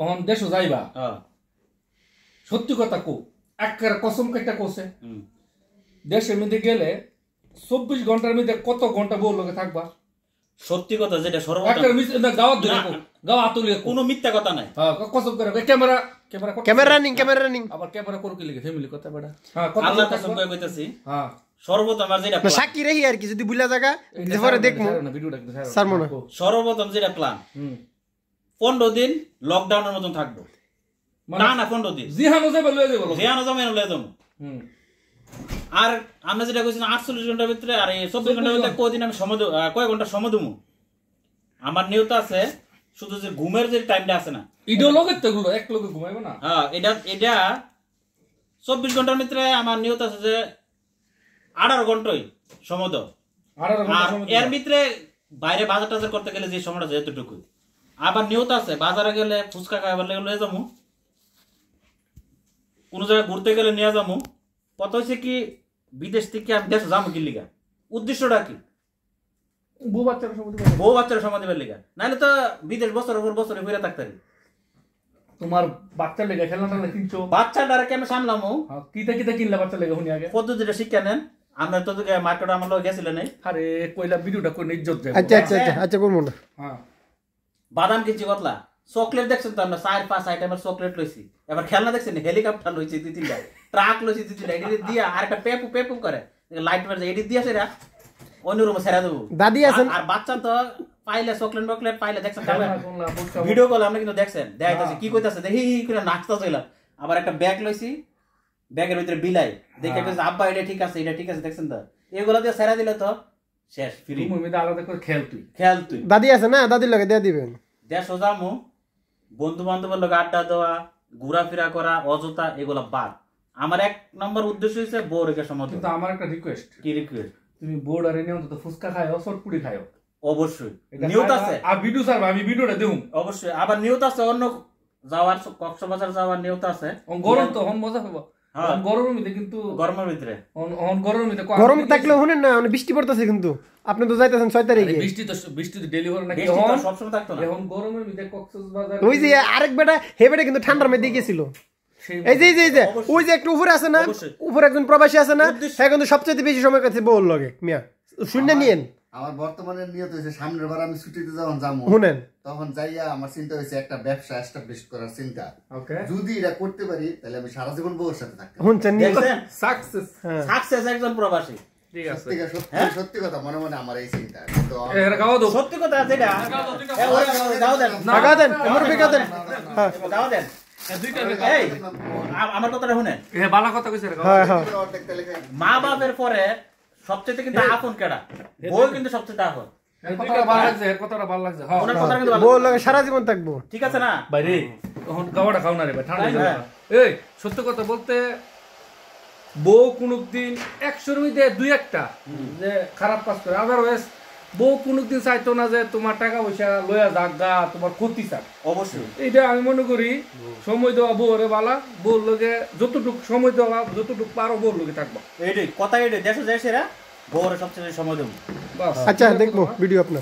on দেশও যাইবা সত্যি কথা কো একের কসম কেটে কোসে দেশের মধ্যে গেলে 24 ঘন্টার মধ্যে কত ঘন্টা বউ লোকে থাকবা সত্যি কথা যেটা সর্বপ্রথম একটা গাওয়াত ধরে গাওয়া আতুলে কোনো মিথ্যা কথা নাই হ্যাঁ কসম করে ক্যামেরা ক্যামেরা রানিং আবার ক্যামেরা করো কি লাগে ফ্যামিলি কথা বড় হ্যাঁ আল্লাহর কসম করে কইতাছি হ্যাঁ সর্বপ্রথম আর যেটা সাক্ষী রহি আর কি যদি বুলা জায়গা পরে দেখমু ভিডিওটা স্যার মনে সর্বপ্রথম যেটা প্ল্যান 15 দিন লকডাউনের মতন থাকবো না না 15 দিন জিহানো যাবে লয়ে যাবো জিহানো যাবে লয়ে যাবো আর আমরা যেটা কইছি 48 ঘন্টার ভিতরে আর এই 24 ঘন্টার ভিতরে কয়দিন আমি সময় কয় ঘন্টা সময় দেবো আমার নিয়ত আছে শুধু যে ঘুমের যে টাইমটা আছে না ইডো লগের তো গুলো এক লগে ঘুমাইবো না হ্যাঁ এটা 24 ঘন্টার ভিতরে আমার নিয়ত আছে যে 18 ঘন্টাই সময় দাও আর এর ভিতরে বাইরে বাজার টাজার করতে গেলে যে সময়টা যেতটুকু আবার নিয়ত আছে বাজারে গেলে ফুচকা খাইবার লাগলে লয়ে যাবো কোন জায়গায় ঘুরতে গেলে নিয়ে যাবো কত হয়েছে কি বিদেশ থেকে আমি দেশ যাবো কি লিগা উদ্দেশ্যটা কি বউ বাচ্চারা সময় দেবার লিগা নাহলে তো বিদেশ বছরের পর বছরে ঘুরে থাকতে তোমার বাচ্চা লেগে খেলনা কিনছো বাচ্চাটারে কেমন সামলামো কিতা কিতা কিনলা বাচ্চা লেগে শুনি আগে পদ্ধতিটা শিক্ষা নেন আমরা তো মার্কেটে আমার লোক গেছিল নাই আরে কইলা ভিডিওটা কোন ইজ্জত যায় আচ্ছা করবো না হ্যাঁ বাদাম কিনছি কতলা চকলেট দেখছেন তো আমরা 4-5 আইটেমের চকলেট লইছি এবার খেলনা দেখছেন হেলিকপ্টার লইছি 2-3টা ট্রাক লইছি 2-3টা এডি দিয়া আর একটা পেপু করে লাইট মারছে এডি দিয়া সেরা অন্য রুমে ছেড়ে দেবো দাদি আছেন আর বাচ্চা তো পাইলে চকলেট পাইলে দেখছেন ভিডিও কল আমরা কিন্তু দেখছেন দেখাইতাছে কি কইতাছে দেখি করে নাচতা চইলা আবার একটা ব্যাগ লইছি ব্যাগের ভিতরে বিলাই দেখে কইছে আব্বা এটা ঠিক আছে দেখছেন তো এগুলা দিয়ে ছেড়ে দিলে তো শেষ ফ্রি তুমি তো আলাদা করে খেল তুই দাদি আছে না দাদির লগে দিয়ে দিবেন দেশ সোজামু বন্ধু বান্ধবের লগে আড্ডা দেওয়া ঘোরাফেরা করা অযথা এগুলা বাদ আমার 1 নম্বর উদ্দেশ্য হইছে বউ রেখে সময় কিন্তু আমার একটা রিকোয়েস্ট কি রিকোয়েস্ট তুমি বোর্ড আর এনে অন্তত ফুচকা খাও শর্টপুরি খাও অবশ্যই নিয়ত আছে আর ভিডিও স্যার আমি ভিডিওটা দেবো অবশ্যই আবার নিয়ত আছে অন্য যাওয়ার কক্সবাজার যাওয়ার নিয়ত আছে গরম তো হন মজা পাবো গরমের মধ্যে কিন্তু গরমের ভিতরে গরম থাকলে শুনেন না বৃষ্টি পড়তেছে কিন্তু আপনি তো যাইতেছেন 6 তারিখে বৃষ্টি তো ডেলিভারি নাকি সব সময় থাকতো না এখন গরমের মধ্যে কক্সবাজার ওই যে আরেক বেটা হে বেটা কিন্তু ঠান্ডার মধ্যে গেছিল এই যে ওই যে একটু উপরে আছে না উপরে একজন প্রবাসী আছে না হ্যাঁ কিন্তু সবচেয়ে বেশি সময় কাছে বল লাগে মিয়া শুনে নিয়েন আমার বর্তমানে নিয়ত হয়েছে সামনের বার আমি ছুটিতে যখন যাবো শুনেন তখন যাইয়া আমার চিন্তা হয়েছে একটা ব্যবসা এস্টাবলিশ করার চিন্তা যদি এটা করতে পারি তাহলে আমি সারা জীবন বউর সাথে থাকতে শুনছেন সাকসেস একজন প্রবাসী সত্যি কথা মনে মনে আমার এই চিন্তা সত্যি কথা যেটা আমার কথাটা শুনেন মা বাপের পরে সবচেয়ে কিন্তু আপন কেডা বউ কিন্তু সবচেয়ে আপন সারা জীবন থাকবো ঠিক আছে না বাইরে তখন গাওয়াটা খাও না রে ঠান্ডা এই সত্য কথা বলতে বউ কোনদিন 100-র মধ্যে 2-1টা যে খারাপ কাজ করে আদারওয়াইজ বউ কোনদিন চাইতো না যে তোমার টাকা পয়সা লয়া জাগা তোমার ক্ষতি চাক অবশ্যই এইটা আমি মনে করি সময় দেওয়া বউরে বালা বউর লগে যতটুকু সময় দেওয়া যতটুকু পারো বউর লগে থাকবা এইটাই কথা এইটাই দেশে যায় সেরা বউরে সবচেয়ে সময় দেবো আচ্ছা দেখবো ভিডিও আপনার